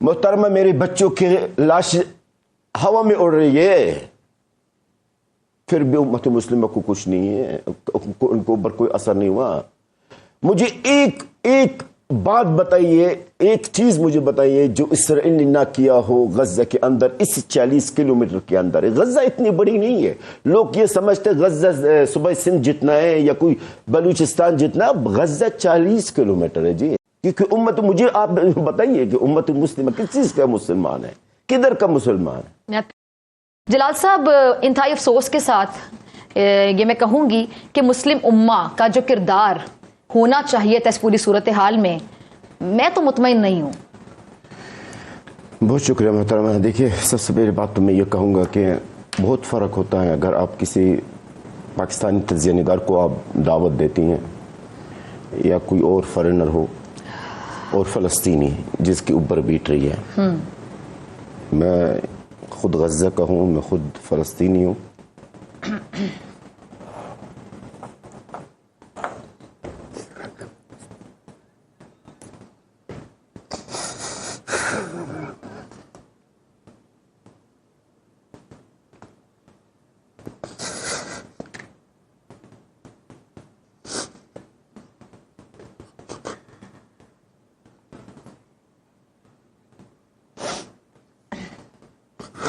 محترمہ میرے بچوں کی لاش ہوا میں اڑ رہی ہے، پھر بھی امت مسلمہ کو کچھ نہیں ہے، ان کو اوپر کوئی اثر نہیں ہوا۔ مجھے ایک بات بتائیے، ایک چیز مجھے بتائیے جو اسرائیل نے نہ کیا ہو غزہ کے اندر، اس 40 کلومیٹر کے اندر۔ غزہ اتنی بڑی نہیں ہے، لوگ یہ سمجھتے غزہ صوبہ سندھ جتنا ہے یا کوئی بلوچستان جتنا، غزہ 40 کلومیٹر ہے جی۔ کیونکہ مجھے آپ بتائیے کہ امت مسلمہ کس چیز کا مسلمان ہے، کدھر کا مسلمان ہے؟ جلال صاحب، انتہائی افسوس کے ساتھ یہ میں کہوں گی کہ مسلم امہ کا جو کردار ہونا چاہیے تھا اس پوری صورتحال میں تو مطمئن نہیں ہوں۔ بہت شکریہ محترمہ۔ دیکھیے، سب سے پہلی بات تو میں یہ کہوں گا کہ بہت فرق ہوتا ہے اگر آپ کسی پاکستانی تجزیہ نگار کو آپ دعوت دیتی ہیں یا کوئی اور فارنر ہو اور فلسطینی جس کے اوپر بیٹ رہی ہے۔ میں خود غزہ کا ہوں، میں خود فلسطینی ہوں۔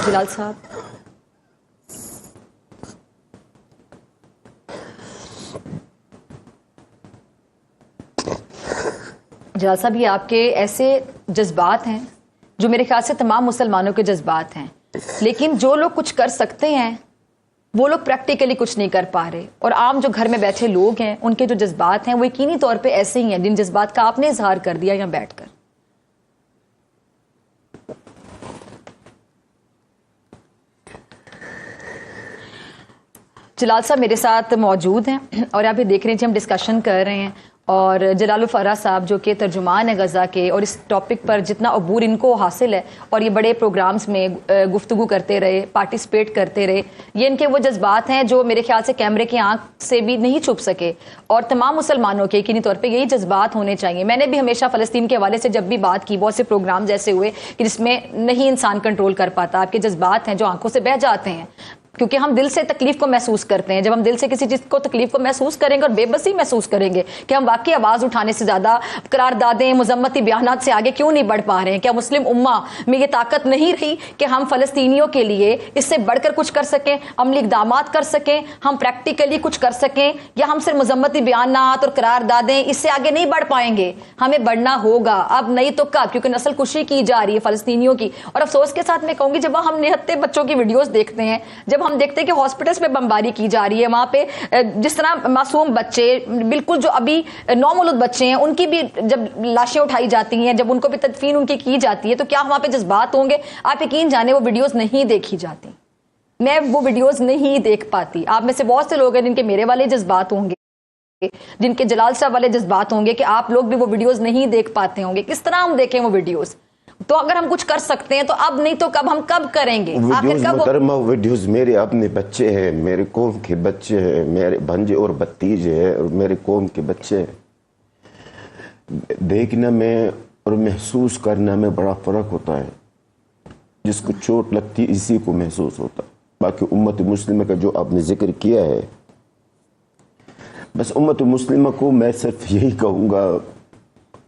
جلال صاحب، جلال صاحب، یہ آپ کے ایسے جذبات ہیں جو میرے خیال سے تمام مسلمانوں کے جذبات ہیں، لیکن جو لوگ کچھ کر سکتے ہیں وہ لوگ پریکٹیکلی کچھ نہیں کر پا رہے، اور عام جو گھر میں بیٹھے لوگ ہیں ان کے جو جذبات ہیں وہ یقینی طور پہ ایسے ہی ہیں جن جذبات کا آپ نے اظہار کر دیا یہاں بیٹھ کر۔ جلال صاحب میرے ساتھ موجود ہیں اور آپ یہ دیکھ رہے ہیں کہ ہم ڈسکشن کر رہے ہیں، اور جلال الفرا صاحب جو کہ ترجمان ہے غزہ کے، اور اس ٹاپک پر جتنا عبور ان کو حاصل ہے اور یہ بڑے پروگرامز میں گفتگو کرتے رہے، پارٹیسپیٹ کرتے رہے، یہ ان کے وہ جذبات ہیں جو میرے خیال سے کیمرے کی آنکھ سے بھی نہیں چھپ سکے، اور تمام مسلمانوں کے یقینی طور پہ یہی جذبات ہونے چاہیے۔ میں نے بھی ہمیشہ فلسطین کے حوالے سے جب بھی بات کی، بہت سے پروگرامز ایسے ہوئے کہ جس میں نہیں انسان کنٹرول کر پاتا، آپ کے جذبات ہیں جو آنکھوں سے بہہ جاتے ہیں، کیونکہ ہم دل سے تکلیف کو محسوس کرتے ہیں۔ جب ہم دل سے کسی چیز کو تکلیف کو محسوس کریں گے اور بے بسی محسوس کریں گے کہ ہم واقعی آواز اٹھانے سے زیادہ قراردادیں، مذمتی بیانات سے آگے کیوں نہیں بڑھ پا رہے ہیں، کیا مسلم امہ میں یہ طاقت نہیں رہی کہ ہم فلسطینیوں کے لیے اس سے بڑھ کر کچھ کر سکیں، عملی اقدامات کر سکیں، ہم پریکٹیکلی کچھ کر سکیں، یا ہم صرف مذمتی بیانات اور قراردادیں اس سے آگے نہیں بڑھ پائیں گے؟ ہمیں بڑھنا ہوگا، اب نہیں تو کب، کیونکہ نسل کشی کی جا رہی ہے فلسطینیوں کی۔ اور افسوس کے ساتھ میں کہوں گی، جب ہم نہتے بچوں کی ویڈیوز دیکھتے ہیں، جب ہم دیکھتے ہیں کہ ہاسپٹلس میں بمباری کی جا رہی ہے، وہاں پہ جس طرح معصوم بچے، بالکل جو ابھی نومولود بچے ہیں، ان کی بھی جب لاشیں اٹھائی جاتی ہیں، جب ان کو بھی تدفین ان کی جاتی ہے، تو کیا وہاں پہ جذبات ہوں گے؟ آپ یقین جانے وہ ویڈیوز نہیں دیکھی جاتی، میں وہ ویڈیوز نہیں دیکھ پاتی۔ آپ میں سے بہت سے لوگ ہیں جن کے میرے والے جذبات ہوں گے، جن کے جلال صاحب والے جذبات ہوں گے، کہ آپ لوگ بھی وہ ویڈیوز نہیں دیکھ پاتے ہوں گے۔ کس طرح ہم دیکھیں وہ ویڈیوز؟ تو اگر ہم کچھ کر سکتے ہیں تو اب، نہیں تو کب، ہم کب کریں گے؟ ویڈیوز میرے اپنے بچے ہیں، میرے قوم کے بچے ہیں، میرے بھنجے اور بھتیجے ہیں، اور میرے قوم کے بچے ہیں۔ دیکھنے میں اور محسوس کرنے میں بڑا فرق ہوتا ہے۔ جس کو چوٹ لگتی اسی کو محسوس ہوتا ہے۔ باقی امت مسلمہ کا جو آپ نے ذکر کیا ہے، بس امت مسلمہ کو میں صرف یہی کہوں گا،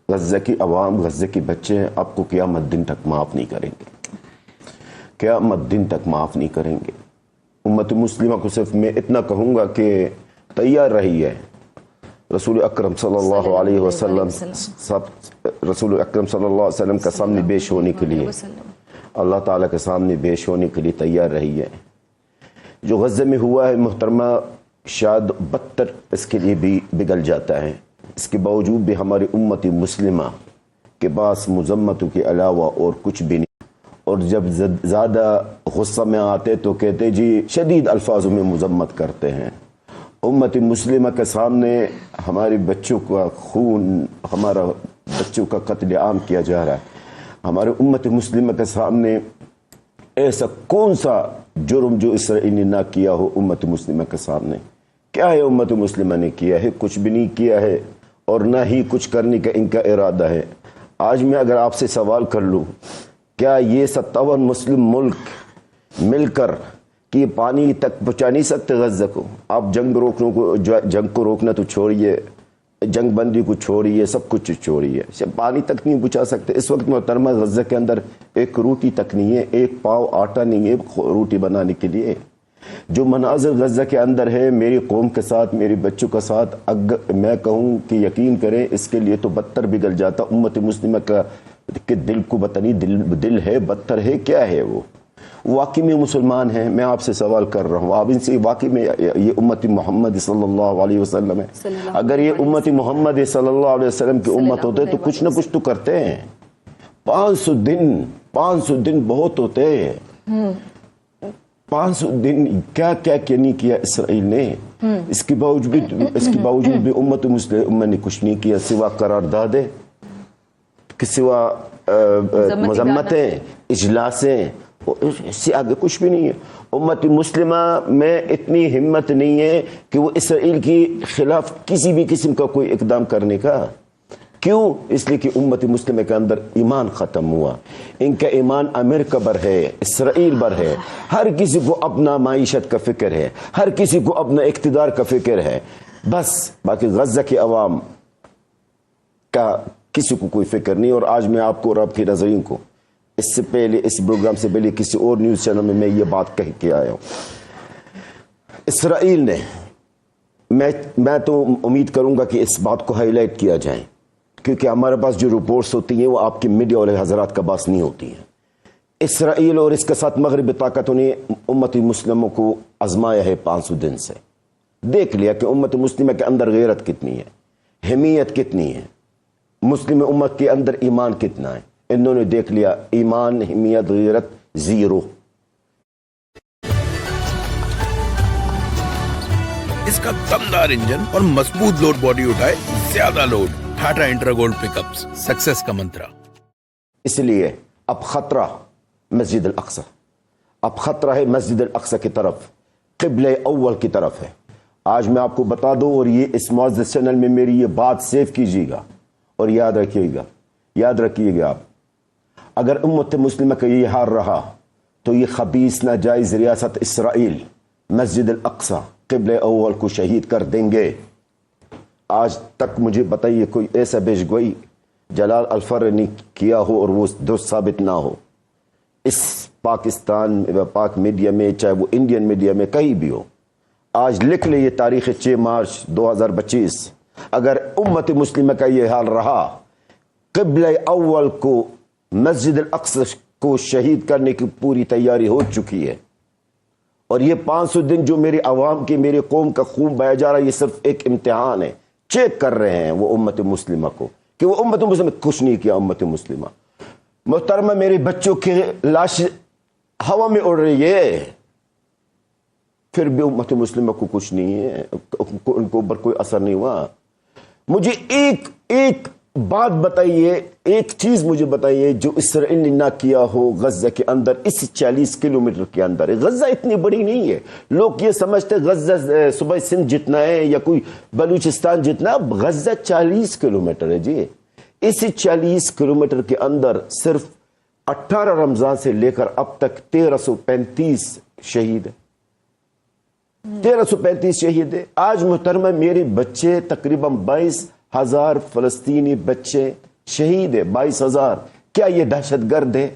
غزہ کی عوام، غزہ کے بچے ہیں، آپ کو قیامت دن تک معاف نہیں کریں گے، قیامت دن تک معاف نہیں کریں گے۔ امت مسلمہ کو صرف میں اتنا کہوں گا کہ تیار رہی ہے، رسول اکرم صلی اللہ علیہ وسلم کا سامنے پیش ہونے کے لیے، اللہ تعالیٰ کے سامنے پیش ہونے کے لیے تیار رہی ہے۔ جو غزہ میں ہوا ہے محترمہ، شاید بدتر اس کے لیے بھی بگڑ جاتا ہے، اس کے باوجود بھی ہماری امت مسلمہ کے پاس مذمتوں کے علاوہ اور کچھ بھی نہیں، اور جب زیادہ غصہ میں آتے تو کہتے جی شدید الفاظوں میں مذمت کرتے ہیں۔ امت مسلمہ کے سامنے ہمارے بچوں کا خون، ہمارا بچوں کا قتل عام کیا جا رہا ہے۔ ہمارے امت مسلمہ کے سامنے ایسا کون سا جرم جو اسرائیل نے نہ کیا ہو امت مسلمہ کے سامنے؟ کیا ہے امت مسلمہ نے کیا ہے؟ کچھ بھی نہیں کیا ہے، اور نہ ہی کچھ کرنے کا ان کا ارادہ ہے۔ آج میں اگر آپ سے سوال کر لوں کیا یہ 57 مسلم ملک مل کر کہ پانی تک پہنچا نہیں سکتے غزہ کو؟ آپ جنگ کو روکنا تو چھوڑیے، جنگ بندی کو چھوڑیے، سب کچھ چھوڑیے، پانی تک نہیں پہنچا سکتے۔ اس وقت محترمہ غزہ کے اندر ایک روٹی تک نہیں ہے، ایک پاؤ آٹا نہیں ہے روٹی بنانے کے لیے۔ جو مناظر غزہ کے اندر ہے میری قوم کے ساتھ، میری بچوں کے ساتھ، اگر میں کہوں کہ یقین کریں اس کے لیے تو بدتر بگڑ جاتا امت مسلمہ کا کہ دل کو بتنی دل ہے، بدتر ہے، کیا ہے وہ واقعی میں مسلمان ہیں؟ میں آپ سے سوال کر رہا ہوں، آپ ان سے واقعی میں یہ امت محمد صلی اللہ علیہ وسلم ہے؟ اگر یہ امت محمد صلی اللہ علیہ وسلم کی امت ہوتے تو کچھ نہ کچھ تو کرتے ہیں۔ 500 دن بہت ہوتے ہیں، 500 دن کیا نہیں کیا اسرائیل نے؟ اس کے باوجود بھی امت مسلمہ نے کچھ نہیں کیا سوا قراردادیں، سوا مذمتیں، اجلاسیں، اس سے آگے کچھ بھی نہیں ہے۔ امت مسلمہ میں اتنی ہمت نہیں ہے کہ وہ اسرائیل کے خلاف کسی بھی قسم کا کوئی اقدام کرنے کا۔ کیوں؟ اس لیے کہ امت مسلمہ کے اندر ایمان ختم ہوا، ان کا ایمان امریکہ پر ہے، اسرائیل پر ہے، ہر کسی کو اپنا معیشت کا فکر ہے، ہر کسی کو اپنا اقتدار کا فکر ہے، بس باقی غزہ کے عوام کا کسی کو کوئی فکر نہیں۔ اور آج میں آپ کو اور آپ کے ناظرین کو اس سے پہلے، اس پروگرام سے پہلے کسی اور نیوز چینل میں یہ بات کہہ کے آیا ہوں، اسرائیل نے، میں تو امید کروں گا کہ اس بات کو ہائی لائٹ کیا جائے، کیونکہ ہمارے پاس جو رپورٹس ہوتی ہیں وہ آپ کے میڈیا والے حضرات کا پاس نہیں ہوتی ہیں۔ اسرائیل اور اس کے ساتھ مغربی طاقتوں نے امت مسلموں کو آزمایا ہے 500 دن سے، دیکھ لیا کہ امت مسلمہ کے اندر غیرت کتنی ہے، حمیت کتنی ہے، مسلم امت کے اندر ایمان کتنا ہے۔ انہوں نے دیکھ لیا ایمان، حمیت، غیرت زیرو۔ اس کا دمدار انجن اور مضبوط لوڈ باڈی اٹھائے زیادہ لوڈ، ٹاٹا انٹرا گولڈ پک اپس، سکسس کا منترا۔ اس لیے اب خطرہ مسجد الاقصی، اب خطرہ ہے مسجد الاقصی کی طرف، قبلہ اول کی طرف ہے۔ آج میں آپ کو بتا دوں، اور یہ اس معزز چینل میں میری یہ بات سیو کیجیے گا اور یاد رکھیے گا آپ، اگر امت مسلمہ کا یہ حال رہا تو یہ خبیث ناجائز ریاست اسرائیل مسجد الاقصی قبلہ اول کو شہید کر دیں گے۔ آج تک مجھے بتائیے کوئی ایسا پیش گوئی جلال الفر نے کیا ہو اور وہ درست ثابت نہ ہو اس پاکستان پاک میڈیا میں، چاہے وہ انڈین میڈیا میں، کہیں بھی ہو۔ آج لکھ لے یہ تاریخ 6 مارچ 2025، اگر امت مسلمہ کا یہ حال رہا، قبلہ اول کو مسجد الاقصی کو شہید کرنے کی پوری تیاری ہو چکی ہے، اور یہ 500 دن جو میری عوام کی، میری قوم کا خون بہایا جا رہا ہے، یہ صرف ایک امتحان ہے۔ چیک کر رہے ہیں وہ امت مسلمہ کو کہ وہ امت مسلمہ کچھ نہیں کیا۔ امت مسلمہ محترمہ، میرے بچوں کی لاش ہوا میں اڑ رہی ہے، پھر بھی امت مسلمہ کو کچھ نہیں ہے، ان کو اوپر کوئی اثر نہیں ہوا۔ مجھے ایک بات بتائیے، ایک چیز مجھے بتائیے جو اسرائیل نے نہ کیا ہو غزہ کے اندر، اس 40 کلومیٹر کے اندر ہے۔ غزہ اتنی بڑی نہیں ہے، لوگ یہ سمجھتے غزہ صوبہ سندھ جتنا ہے یا کوئی بلوچستان جتنا، غزہ 40 کلومیٹر ہے جی۔ اس 40 کلومیٹر کے اندر صرف 18 رمضان سے لے کر اب تک 1335 شہید ہیں، 1335 شہید ہیں۔ آج محترمہ میرے بچے تقریباً 22,000 فلسطینی بچے شہید ہیں، 22,000۔ کیا یہ دہشت گرد ہے؟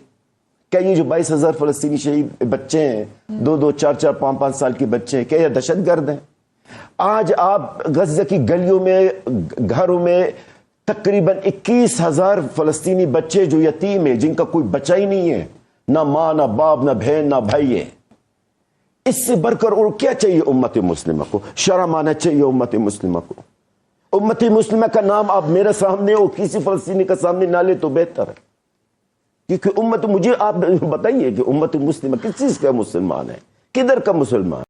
کیا یہ جو 22,000 فلسطینی شہید بچے ہیں، 2 4 4 5 5 سال کے بچے ہیں، کیا یہ دہشت گرد ہیں؟ آج آپ غزہ کی گلیوں میں، گھروں میں تقریباً 21,000 فلسطینی بچے جو یتیم ہیں، جن کا کوئی بچہ ہی نہیں ہے، نہ ماں، نہ باپ، نہ بہن، نہ بھائی ہے۔ اس سے بڑھ کر اور کیا چاہیے امت مسلمہ کو؟ شرم آنا چاہیے امت مسلمہ کو۔ امت مسلمہ کا نام آپ میرے سامنے اور کسی فلسطینی کا سامنے نہ لے تو بہتر ہے، کیونکہ مجھے آپ بتائیے کہ امت مسلمہ کس چیز کا مسلمان ہے، کدھر کا مسلمان؟